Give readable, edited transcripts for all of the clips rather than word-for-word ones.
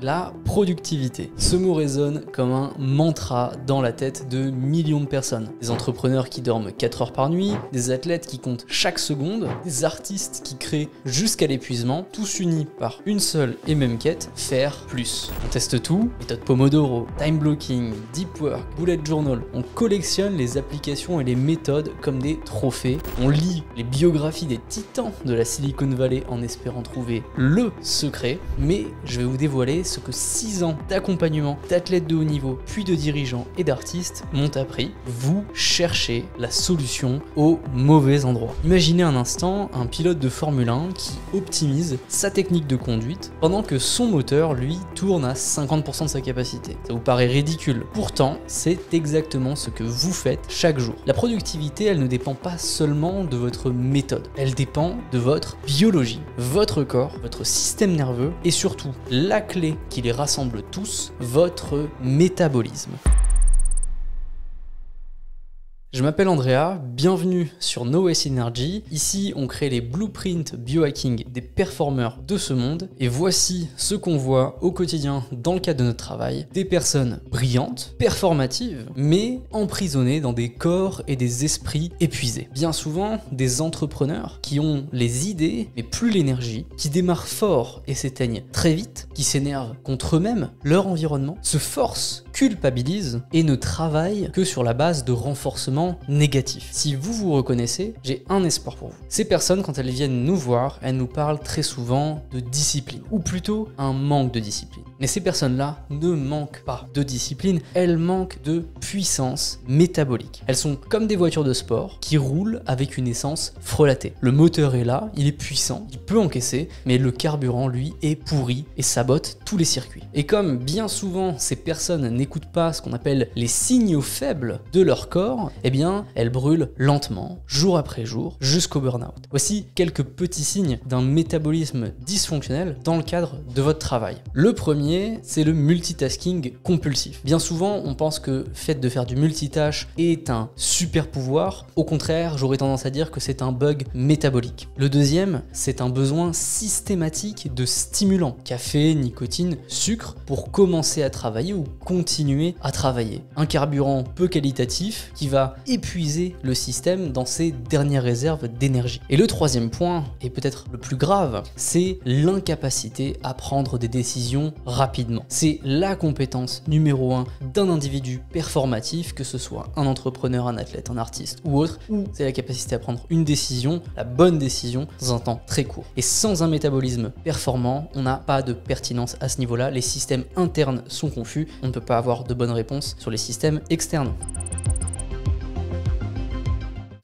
La productivité. Ce mot résonne comme un mantra dans la tête de millions de personnes. Des entrepreneurs qui dorment 4 heures par nuit, des athlètes qui comptent chaque seconde, des artistes qui créent jusqu'à l'épuisement, tous unis par une seule et même quête, faire plus. On teste tout, méthode Pomodoro, time blocking, deep work, bullet journal. On collectionne les applications et les méthodes comme des trophées. On lit les biographies des titans de la Silicon Valley en espérant trouver le secret, mais je vais vous dévoiler ce que 6 ans d'accompagnement d'athlètes de haut niveau, puis de dirigeants et d'artistes m'ont appris. Vous cherchez la solution au mauvais endroit. Imaginez un instant un pilote de Formule 1 qui optimise sa technique de conduite pendant que son moteur, lui, tourne à 50% de sa capacité. Ça vous paraît ridicule. Pourtant, c'est exactement ce que vous faites chaque jour. La productivité, elle ne dépend pas seulement de votre méthode. Elle dépend de votre biologie, votre corps, votre système nerveux et surtout, la clé qui les rassemble tous, votre métabolisme. Je m'appelle Andrea, bienvenue sur No Waste Energy. Ici, on crée les blueprints biohacking des performeurs de ce monde. Et voici ce qu'on voit au quotidien dans le cadre de notre travail. Des personnes brillantes, performatives, mais emprisonnées dans des corps et des esprits épuisés. Bien souvent, des entrepreneurs qui ont les idées, mais plus l'énergie, qui démarrent fort et s'éteignent très vite, qui s'énervent contre eux-mêmes, leur environnement, se forcent, culpabilisent et ne travaillent que sur la base de renforcement négatif. Si vous vous reconnaissez, j'ai un espoir pour vous. Ces personnes, quand elles viennent nous voir, elles nous parlent très souvent de discipline, ou plutôt un manque de discipline. Mais ces personnes-là ne manquent pas de discipline, elles manquent de puissance métabolique. Elles sont comme des voitures de sport qui roulent avec une essence frelatée. Le moteur est là, il est puissant, il peut encaisser, mais le carburant, lui, est pourri et sabote tous les circuits. Et comme bien souvent, ces personnes n'écoutent pas ce qu'on appelle les signaux faibles de leur corps, eh bien, elles brûlent lentement, jour après jour, jusqu'au burn-out. Voici quelques petits signes d'un métabolisme dysfonctionnel dans le cadre de votre travail. Le premier, c'est le multitasking compulsif. Bien souvent, on pense que le fait de faire du multitâche est un super pouvoir. Au contraire, j'aurais tendance à dire que c'est un bug métabolique. Le deuxième, c'est un besoin systématique de stimulants, café, nicotine, sucre, pour commencer à travailler ou continuer à travailler. Un carburant peu qualitatif qui va épuiser le système dans ses dernières réserves d'énergie. Et le troisième point, et peut-être le plus grave, c'est l'incapacité à prendre des décisions rapidement. C'est la compétence numéro 1 d'un individu performatif, que ce soit un entrepreneur, un athlète, un artiste ou autre, où c'est la capacité à prendre une décision, la bonne décision, dans un temps très court. Et sans un métabolisme performant, on n'a pas de pertinence à ce niveau-là. Les systèmes internes sont confus, on ne peut pas avoir de bonnes réponses sur les systèmes externes.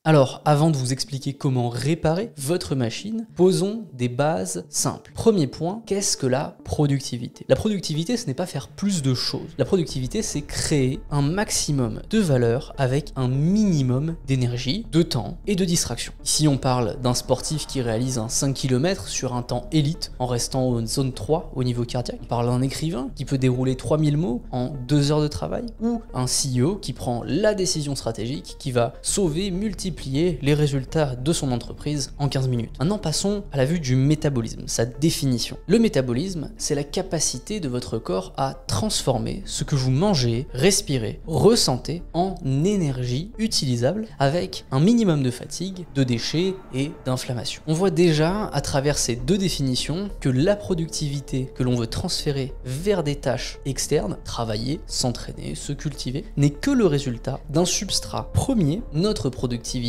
Alors, avant de vous expliquer comment réparer votre machine, posons des bases simples. Premier point, qu'est-ce que la productivité? La productivité, ce n'est pas faire plus de choses. La productivité, c'est créer un maximum de valeur avec un minimum d'énergie, de temps et de distraction. Ici, on parle d'un sportif qui réalise un 5 km sur un temps élite en restant en zone 3 au niveau cardiaque. On parle d'un écrivain qui peut dérouler 3000 mots en 2 heures de travail, ou un CEO qui prend la décision stratégique qui va sauver, multiplier les résultats de son entreprise en 15 minutes. Maintenant, passons à la vue du métabolisme, sa définition. Le métabolisme, c'est la capacité de votre corps à transformer ce que vous mangez, respirez, ressentez en énergie utilisable avec un minimum de fatigue, de déchets et d'inflammation. On voit déjà à travers ces deux définitions que la productivité que l'on veut transférer vers des tâches externes, travailler, s'entraîner, se cultiver, n'est que le résultat d'un substrat premier, notre productivité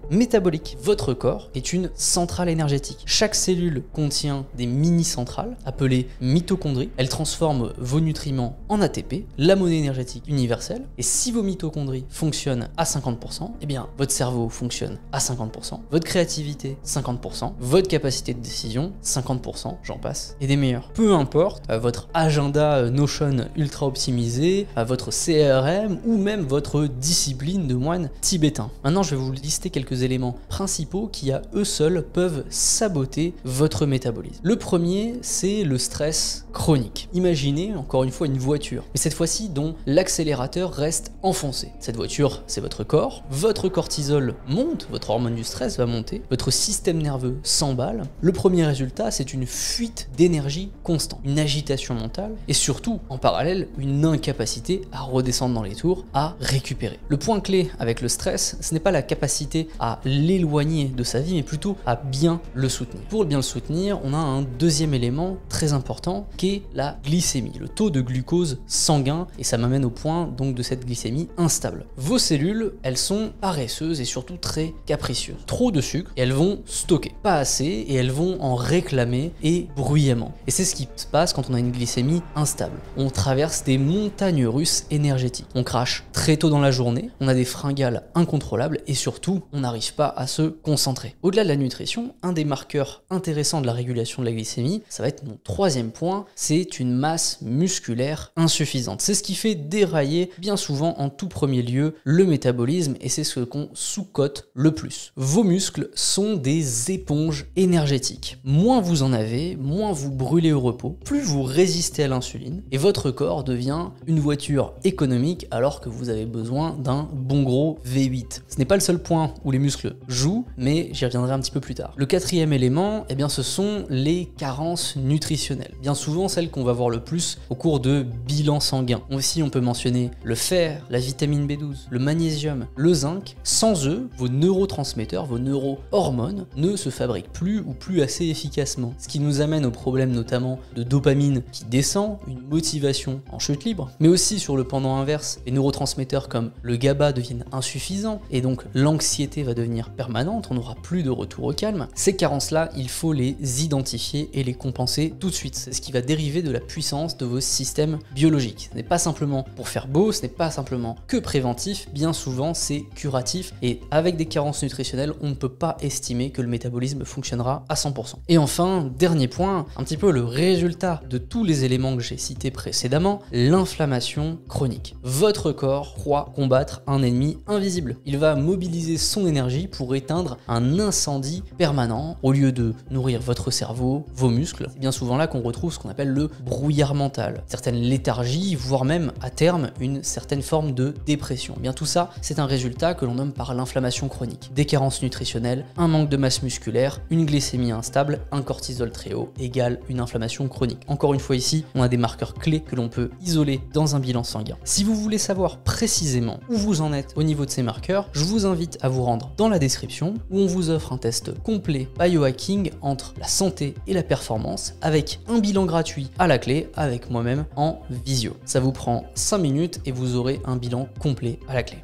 métabolique. Votre corps est une centrale énergétique. Chaque cellule contient des mini-centrales appelées mitochondries. Elles transforment vos nutriments en ATP, la monnaie énergétique universelle. Et si vos mitochondries fonctionnent à 50%, eh bien votre cerveau fonctionne à 50%, votre créativité 50%, votre capacité de décision 50%, j'en passe, et des meilleurs. Peu importe votre agenda Notion ultra optimisé, votre CRM ou même votre discipline de moine tibétain. Maintenant, je vais vous le dire lister quelques éléments principaux qui à eux seuls peuvent saboter votre métabolisme. Le premier, c'est le stress chronique. Imaginez encore une fois une voiture, mais cette fois-ci dont l'accélérateur reste enfoncé. Cette voiture, c'est votre cortisol monte, votre hormone du stress va monter, votre système nerveux s'emballe. Le premier résultat, c'est une fuite d'énergie constante, une agitation mentale et surtout, en parallèle, une incapacité à redescendre dans les tours, à récupérer. Le point clé avec le stress, ce n'est pas la capacité à l'éloigner de sa vie, mais plutôt à bien le soutenir. Pour bien le soutenir, on a un deuxième élément très important qui est la glycémie, le taux de glucose sanguin, et ça m'amène au point donc de cette glycémie instable. Vos cellules, elles sont paresseuses et surtout très capricieuses. Trop de sucre et elles vont stocker, pas assez et elles vont en réclamer et bruyamment. Et c'est ce qui se passe quand on a une glycémie instable. On traverse des montagnes russes énergétiques. On crache très tôt dans la journée, on a des fringales incontrôlables et surtout, on n'arrive pas à se concentrer. Au-delà de la nutrition, un des marqueurs intéressants de la régulation de la glycémie, ça va être mon troisième point, c'est une masse musculaire insuffisante. C'est ce qui fait dérailler bien souvent en tout premier lieu le métabolisme et c'est ce qu'on sous-cote le plus. Vos muscles sont des éponges énergétiques. Moins vous en avez, moins vous brûlez au repos, plus vous résistez à l'insuline et votre corps devient une voiture économique alors que vous avez besoin d'un bon gros V8. Ce n'est pas le seul point où les muscles jouent, mais j'y reviendrai un petit peu plus tard. Le quatrième élément, eh bien, ce sont les carences nutritionnelles. Bien souvent celles qu'on va voir le plus au cours de bilans sanguins. Aussi, on peut mentionner le fer, la vitamine B12, le magnésium, le zinc. Sans eux, vos neurotransmetteurs, vos neurohormones ne se fabriquent plus ou plus assez efficacement. Ce qui nous amène au problème notamment de dopamine qui descend, une motivation en chute libre, mais aussi sur le pendant inverse, les neurotransmetteurs comme le GABA deviennent insuffisants et donc l'anxiété va devenir permanente, on n'aura plus de retour au calme. Ces carences-là, il faut les identifier et les compenser tout de suite. C'est ce qui va dériver de la puissance de vos systèmes biologiques. Ce n'est pas simplement pour faire beau, ce n'est pas simplement que préventif, bien souvent c'est curatif et avec des carences nutritionnelles, on ne peut pas estimer que le métabolisme fonctionnera à 100%. Et enfin, dernier point, un petit peu le résultat de tous les éléments que j'ai cités précédemment, l'inflammation chronique. Votre corps croit combattre un ennemi invisible. Il va mobiliser son énergie pour éteindre un incendie permanent au lieu de nourrir votre cerveau, vos muscles. C'est bien souvent là qu'on retrouve ce qu'on appelle le brouillard mental, certaines léthargies, voire même à terme une certaine forme de dépression. Bien tout ça, c'est un résultat que l'on nomme par l'inflammation chronique. Des carences nutritionnelles, un manque de masse musculaire, une glycémie instable, un cortisol très haut égale une inflammation chronique. Encore une fois ici, on a des marqueurs clés que l'on peut isoler dans un bilan sanguin. Si vous voulez savoir précisément où vous en êtes au niveau de ces marqueurs, je vous invite à vous rendre dans la description où on vous offre un test complet biohacking entre la santé et la performance avec un bilan gratuit à la clé avec moi-même en visio. Ça vous prend 5 minutes et vous aurez un bilan complet à la clé.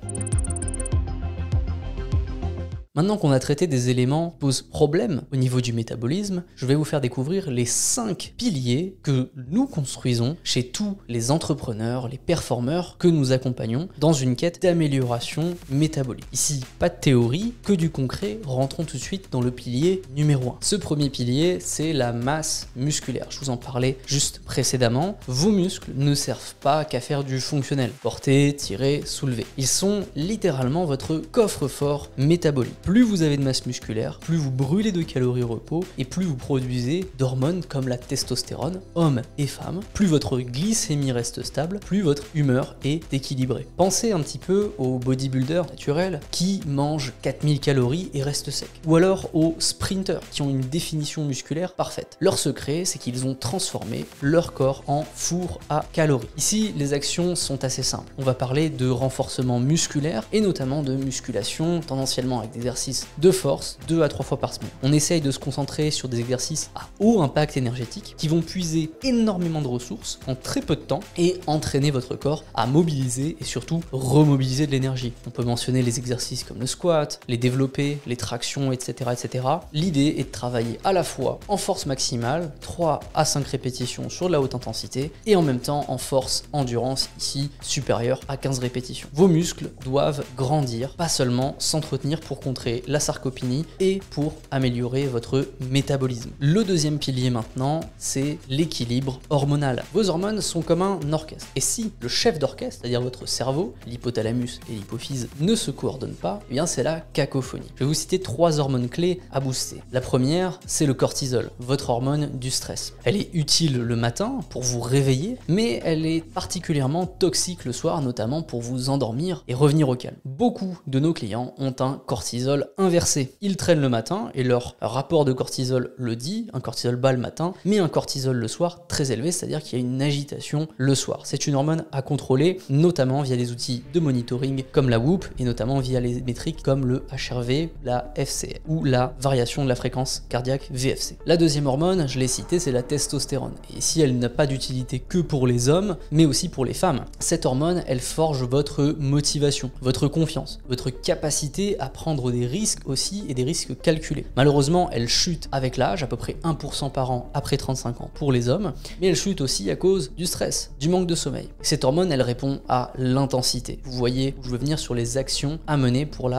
Maintenant qu'on a traité des éléments qui posent problème au niveau du métabolisme, je vais vous faire découvrir les 5 piliers que nous construisons chez tous les entrepreneurs, les performeurs que nous accompagnons dans une quête d'amélioration métabolique. Ici, pas de théorie, que du concret, rentrons tout de suite dans le pilier numéro 1. Ce premier pilier, c'est la masse musculaire. Je vous en parlais juste précédemment. Vos muscles ne servent pas qu'à faire du fonctionnel, porter, tirer, soulever. Ils sont littéralement votre coffre-fort métabolique. Plus vous avez de masse musculaire, plus vous brûlez de calories au repos et plus vous produisez d'hormones comme la testostérone, hommes et femmes, plus votre glycémie reste stable, plus votre humeur est équilibrée. Pensez un petit peu aux bodybuilders naturels qui mangent 4000 calories et restent secs. Ou alors aux sprinters qui ont une définition musculaire parfaite. Leur secret, c'est qu'ils ont transformé leur corps en four à calories. Ici, les actions sont assez simples. On va parler de renforcement musculaire et notamment de musculation, tendanciellement avec des exercices de force 2 à 3 fois par semaine. On essaye de se concentrer sur des exercices à haut impact énergétique qui vont puiser énormément de ressources en très peu de temps et entraîner votre corps à mobiliser et surtout remobiliser de l'énergie. On peut mentionner les exercices comme le squat, les développés, les tractions, etc. etc. L'idée est de travailler à la fois en force maximale, 3 à 5 répétitions sur de la haute intensité et en même temps en force endurance ici supérieure à 15 répétitions. Vos muscles doivent grandir, pas seulement s'entretenir pour contrer contrer la sarcopénie et pour améliorer votre métabolisme. Le deuxième pilier maintenant, c'est l'équilibre hormonal. Vos hormones sont comme un orchestre. Et si le chef d'orchestre, c'est-à-dire votre cerveau, l'hypothalamus et l'hypophyse, ne se coordonnent pas, eh bien c'est la cacophonie. Je vais vous citer 3 hormones clés à booster. La première, c'est le cortisol, votre hormone du stress. Elle est utile le matin pour vous réveiller, mais elle est particulièrement toxique le soir, notamment pour vous endormir et revenir au calme. Beaucoup de nos clients ont un cortisol inversé. Ils traînent le matin et leur rapport de cortisol le dit, un cortisol bas le matin, mais un cortisol le soir très élevé, c'est-à-dire qu'il y a une agitation le soir. C'est une hormone à contrôler, notamment via des outils de monitoring comme la Whoop et notamment via les métriques comme le HRV, la FCE ou la variation de la fréquence cardiaque VFC. La deuxième hormone, je l'ai citée, c'est la testostérone. Et ici, elle n'a pas d'utilité que pour les hommes, mais aussi pour les femmes. Cette hormone, elle forge votre motivation, votre confiance, votre capacité à prendre des risques aussi et des risques calculés. Malheureusement, elle chute avec l'âge, à peu près 1% par an après 35 ans pour les hommes, mais elle chute aussi à cause du stress, du manque de sommeil. Cette hormone, elle répond à l'intensité. Vous voyez où je veux venir sur les actions à mener pour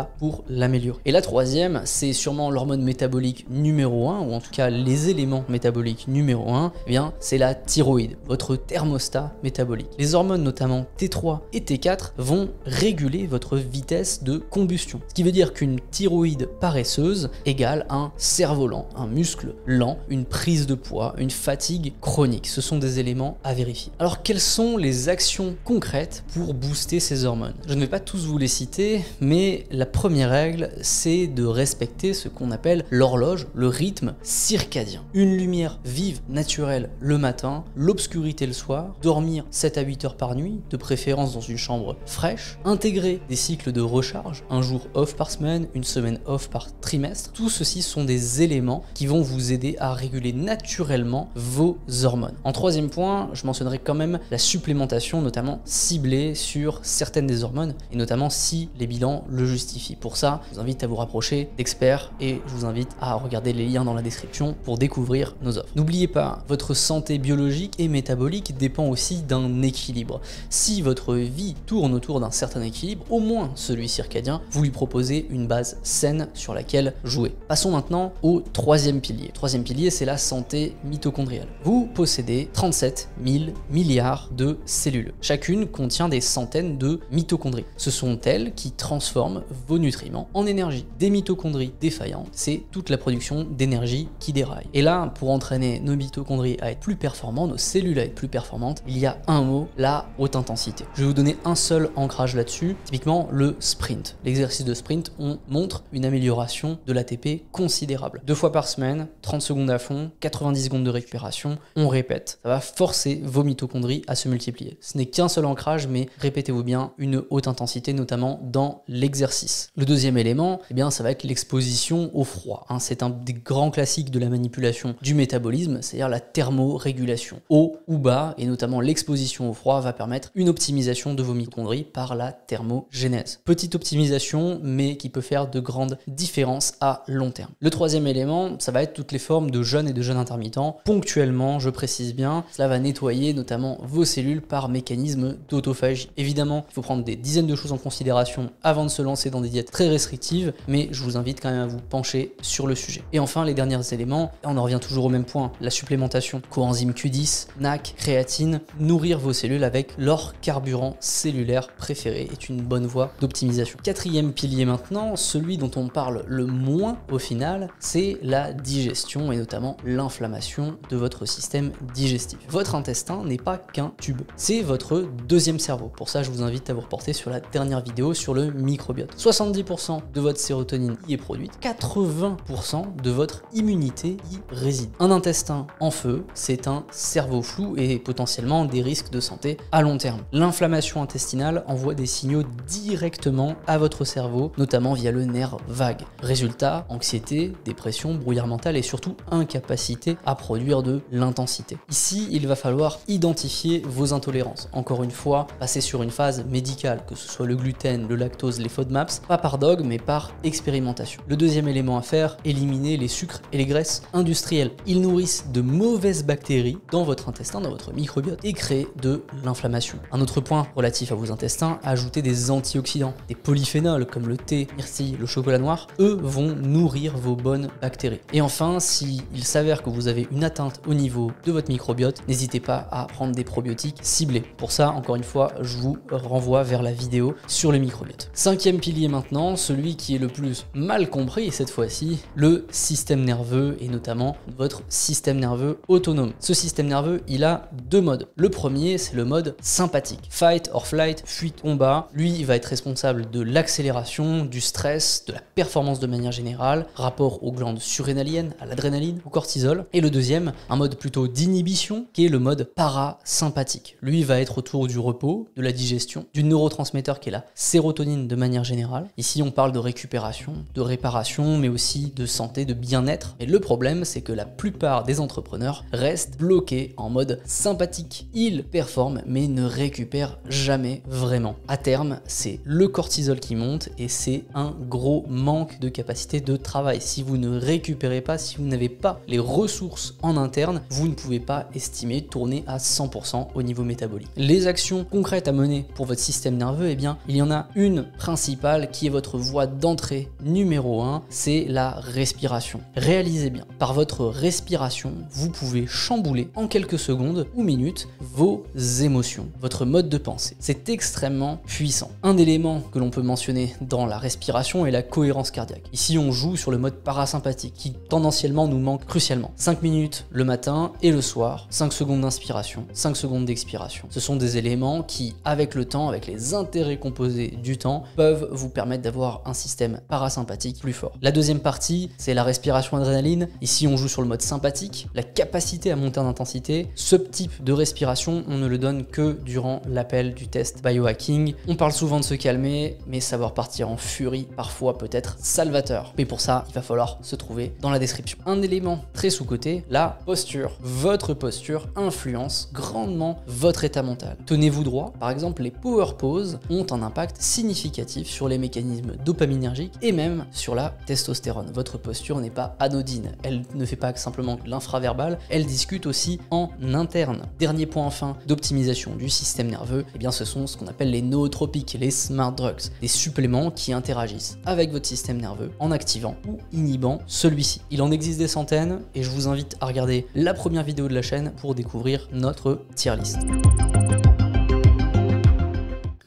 l'améliorer. Et la troisième, c'est sûrement l'hormone métabolique numéro 1, ou en tout cas les éléments métaboliques numéro 1, eh bien c'est la thyroïde, votre thermostat métabolique. Les hormones notamment T3 et T4 vont réguler votre vitesse de combustion. Ce qui veut dire qu'une thyroïde paresseuse égale un cerveau lent, un muscle lent, une prise de poids, une fatigue chronique. Ce sont des éléments à vérifier. Alors quelles sont les actions concrètes pour booster ces hormones? Je ne vais pas tous vous les citer, mais la première règle, c'est de respecter ce qu'on appelle l'horloge, le rythme circadien. Une lumière vive, naturelle le matin, l'obscurité le soir, dormir 7 à 8 heures par nuit, de préférence dans une chambre fraîche, intégrer des cycles de recharge, un jour off par semaine, une semaine off par trimestre. Tout ceci sont des éléments qui vont vous aider à réguler naturellement vos hormones. En troisième point, je mentionnerai quand même la supplémentation, notamment ciblée sur certaines des hormones, et notamment si les bilans le justifient. Pour ça, je vous invite à vous rapprocher d'experts et je vous invite à regarder les liens dans la description pour découvrir nos offres. N'oubliez pas, votre santé biologique et métabolique dépend aussi d'un équilibre. Si votre vie tourne autour d'un certain équilibre, au moins celui circadien, vous lui proposez une base saine sur laquelle jouer. Passons maintenant au troisième pilier. Le troisième pilier, c'est la santé mitochondriale. Vous possédez 37 000 milliards de cellules. Chacune contient des centaines de mitochondries. Ce sont elles qui transforment vos nutriments en énergie. Des mitochondries défaillantes, c'est toute la production d'énergie qui déraille. Et là, pour entraîner nos mitochondries à être plus performants, nos cellules à être plus performantes, il y a un mot, la haute intensité. Je vais vous donner un seul ancrage là-dessus, typiquement le sprint. L'exercice de sprint, on montre une amélioration de l'ATP considérable. 2 fois par semaine, 30 secondes à fond, 90 secondes de récupération, on répète. Ça va forcer vos mitochondries à se multiplier. Ce n'est qu'un seul ancrage, mais répétez-vous bien, une haute intensité, notamment dans l'exercice. Le deuxième élément, eh bien, ça va être l'exposition au froid. C'est un des grands classiques de la manipulation du métabolisme, c'est-à-dire la thermorégulation. Haut ou bas, et notamment l'exposition au froid va permettre une optimisation de vos mitochondries par la thermogénèse. Petite optimisation, mais qui peut faire de grandes différences à long terme. Le troisième élément, ça va être toutes les formes de jeûne et de jeûne intermittent. Ponctuellement, je précise bien, cela va nettoyer notamment vos cellules par mécanisme d'autophagie. Évidemment, il faut prendre des dizaines de choses en considération avant de se lancer dans des diètes très restrictives, mais je vous invite quand même à vous pencher sur le sujet. Et enfin, les derniers éléments, on en revient toujours au même point, la supplémentation. Coenzyme Q10, NAC, créatine, nourrir vos cellules avec leur carburant cellulaire préféré est une bonne voie d'optimisation. Quatrième pilier maintenant, celui dont on parle le moins au final, c'est la digestion et notamment l'inflammation de votre système digestif. Votre intestin n'est pas qu'un tube, c'est votre deuxième cerveau. Pour ça, je vous invite à vous reporter sur la dernière vidéo sur le microbiote. 70% de votre sérotonine y est produite, 80% de votre immunité y réside. Un intestin en feu, c'est un cerveau flou et potentiellement des risques de santé à long terme. L'inflammation intestinale envoie des signaux directement à votre cerveau, notamment via le nerf vague. Résultat, anxiété, dépression, brouillard mental et surtout incapacité à produire de l'intensité. Ici, il va falloir identifier vos intolérances. Encore une fois, passer sur une phase médicale, que ce soit le gluten, le lactose, les FODMAPs, pas par dogme, mais par expérimentation. Le deuxième élément à faire, éliminer les sucres et les graisses industrielles. Ils nourrissent de mauvaises bactéries dans votre intestin, dans votre microbiote, et créent de l'inflammation. Un autre point relatif à vos intestins, ajouter des antioxydants, des polyphénols comme le thé, myrtille, fruits, le chocolat noir, eux vont nourrir vos bonnes bactéries. Et enfin, s'il s'avère que vous avez une atteinte au niveau de votre microbiote, n'hésitez pas à prendre des probiotiques ciblés. Pour ça, encore une fois, je vous renvoie vers la vidéo sur le microbiote. Cinquième pilier maintenant, celui qui est le plus mal compris cette fois-ci, le système nerveux et notamment votre système nerveux autonome. Ce système nerveux, il a deux modes. Le premier, c'est le mode sympathique. Fight or flight, fuite, combat. Lui, il va être responsable de l'accélération, du stress, de la performance de manière générale, rapport aux glandes surrénaliennes, à l'adrénaline, au cortisol. Et le deuxième, un mode plutôt d'inhibition, qui est le mode parasympathique. Lui, il va être autour du repos, de la digestion, du neurotransmetteur qui est la sérotonine de manière générale. Ici, on parle de récupération, de réparation, mais aussi de santé, de bien-être. Et le problème, c'est que la plupart des entrepreneurs restent bloqués en mode sympathique. Ils performent, mais ne récupèrent jamais vraiment. À terme, c'est le cortisol qui monte et c'est un gros manque de capacité de travail. Si vous ne récupérez pas, si vous n'avez pas les ressources en interne, vous ne pouvez pas estimer tourner à 100% au niveau métabolique. Les actions concrètes à mener pour votre système nerveux, eh bien, il y en a une principale qui est votre voie d'entrée numéro 1, c'est la respiration. Réalisez bien, par votre respiration, vous pouvez chambouler en quelques secondes ou minutes vos émotions, votre mode de pensée. C'est extrêmement puissant. Un élément que l'on peut mentionner dans la respiration est la cohérence cardiaque. Ici, on joue sur le mode parasympathique qui tendanciellement nous manque crucialement. 5 minutes le matin et le soir, 5 secondes d'inspiration, 5 secondes d'expiration. Ce sont des éléments qui, avec le temps, avec les intérêts composés du temps, peuvent vous permettre d'avoir un système parasympathique plus fort. La deuxième partie, c'est la respiration adrénaline. Ici, on joue sur le mode sympathique, la capacité à monter en intensité. Ce type de respiration, on ne le donne que durant l'appel du test biohacking. On parle souvent de se calmer, mais savoir partir en furie, parfois peut être salvateur. Mais pour ça, il va falloir se trouver dans la description. Un élément très sous-coté, la posture. Votre posture influence grandement votre état mental. Tenez-vous droit. Par exemple, les power poses ont un impact significatif sur les mécanismes dopaminergiques et même sur la testostérone. Votre posture n'est pas anodine. Elle ne fait pas simplement l'infraverbal, elle discute aussi en interne. Dernier point enfin d'optimisation du système nerveux, eh bien ce sont ce qu'on appelle les nootropiques, les smart drugs, des suppléments qui interagissent avec votre système nerveux en activant ou inhibant celui-ci. Il en existe des centaines et je vous invite à regarder la première vidéo de la chaîne pour découvrir notre tier list.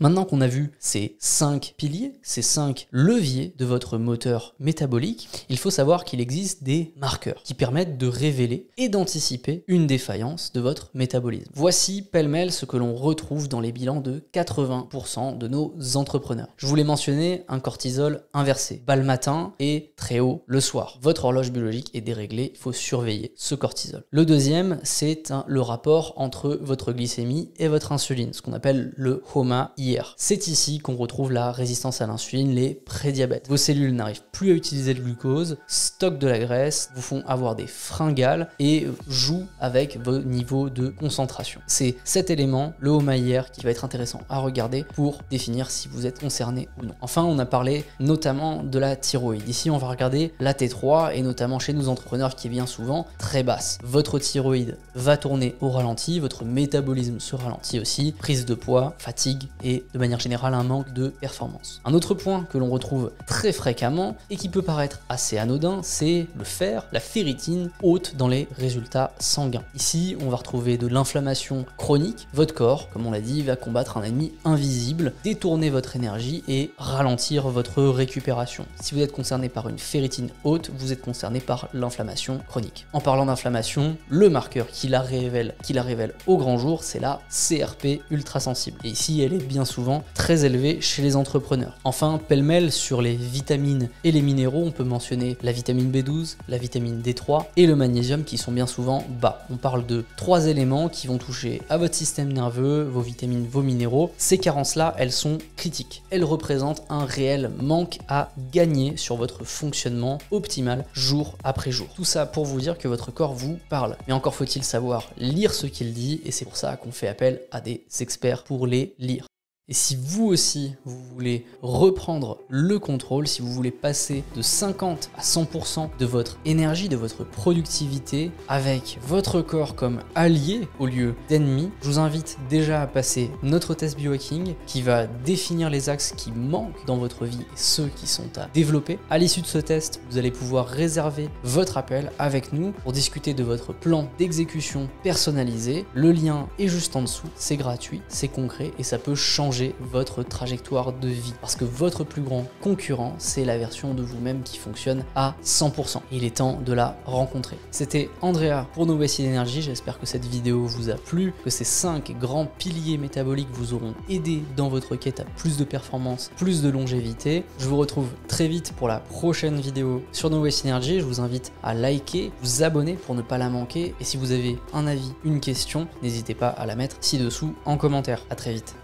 Maintenant qu'on a vu ces 5 piliers, ces 5 leviers de votre moteur métabolique, il faut savoir qu'il existe des marqueurs qui permettent de révéler et d'anticiper une défaillance de votre métabolisme. Voici pêle-mêle ce que l'on retrouve dans les bilans de 80% de nos entrepreneurs. Je vous l'ai mentionné, un cortisol inversé, bas le matin et très haut le soir. Votre horloge biologique est déréglée, il faut surveiller ce cortisol. Le deuxième, c'est le rapport entre votre glycémie et votre insuline, ce qu'on appelle le HOMA-IR. C'est ici qu'on retrouve la résistance à l'insuline, les prédiabètes. Vos cellules n'arrivent plus à utiliser le glucose, stockent de la graisse, vous font avoir des fringales et jouent avec vos niveaux de concentration. C'est cet élément, le HOMA-IR, qui va être intéressant à regarder pour définir si vous êtes concerné ou non. Enfin, on a parlé notamment de la thyroïde. Ici, on va regarder la T3 et notamment chez nos entrepreneurs qui est bien souvent très basse. Votre thyroïde va tourner au ralenti, votre métabolisme se ralentit aussi, prise de poids, fatigue et de manière générale un manque de performance. Un autre point que l'on retrouve très fréquemment et qui peut paraître assez anodin, c'est le fer, la ferritine haute dans les résultats sanguins. Ici, on va retrouver de l'inflammation chronique. Votre corps, comme on l'a dit, va combattre un ennemi invisible, détourner votre énergie et ralentir votre récupération. Si vous êtes concerné par une ferritine haute, vous êtes concerné par l'inflammation chronique. En parlant d'inflammation, le marqueur qui la révèle au grand jour, c'est la CRP ultrasensible. Et ici, elle est bien souvent très élevée chez les entrepreneurs. Enfin, pêle-mêle sur les vitamines et les minéraux, on peut mentionner la vitamine B12, la vitamine D3 et le magnésium qui sont bien souvent bas. On parle de 3 éléments qui vont toucher à votre système nerveux, vos vitamines, vos minéraux. Ces carences-là, elles sont critiques. Elles représentent un réel manque à gagner sur votre fonctionnement optimal jour après jour. Tout ça pour vous dire que votre corps vous parle. Mais encore faut-il savoir lire ce qu'il dit et c'est pour ça qu'on fait appel à des experts pour les lire. Et si vous aussi, vous voulez reprendre le contrôle, si vous voulez passer de 50 à 100% de votre énergie, de votre productivité, avec votre corps comme allié au lieu d'ennemi, je vous invite déjà à passer notre test biohacking qui va définir les axes qui manquent dans votre vie et ceux qui sont à développer. À l'issue de ce test, vous allez pouvoir réserver votre appel avec nous pour discuter de votre plan d'exécution personnalisé. Le lien est juste en dessous, c'est gratuit, c'est concret et ça peut changer votre trajectoire de vie. Parce que votre plus grand concurrent, c'est la version de vous-même qui fonctionne à 100%. Il est temps de la rencontrer. C'était Andrea pour No Wasted Energy. J'espère que cette vidéo vous a plu, que ces 5 grands piliers métaboliques vous auront aidé dans votre quête à plus de performance, plus de longévité. Je vous retrouve très vite pour la prochaine vidéo sur No Wasted Energy. Je vous invite à liker, vous abonner pour ne pas la manquer. Et si vous avez un avis, une question, n'hésitez pas à la mettre ci-dessous en commentaire. À très vite.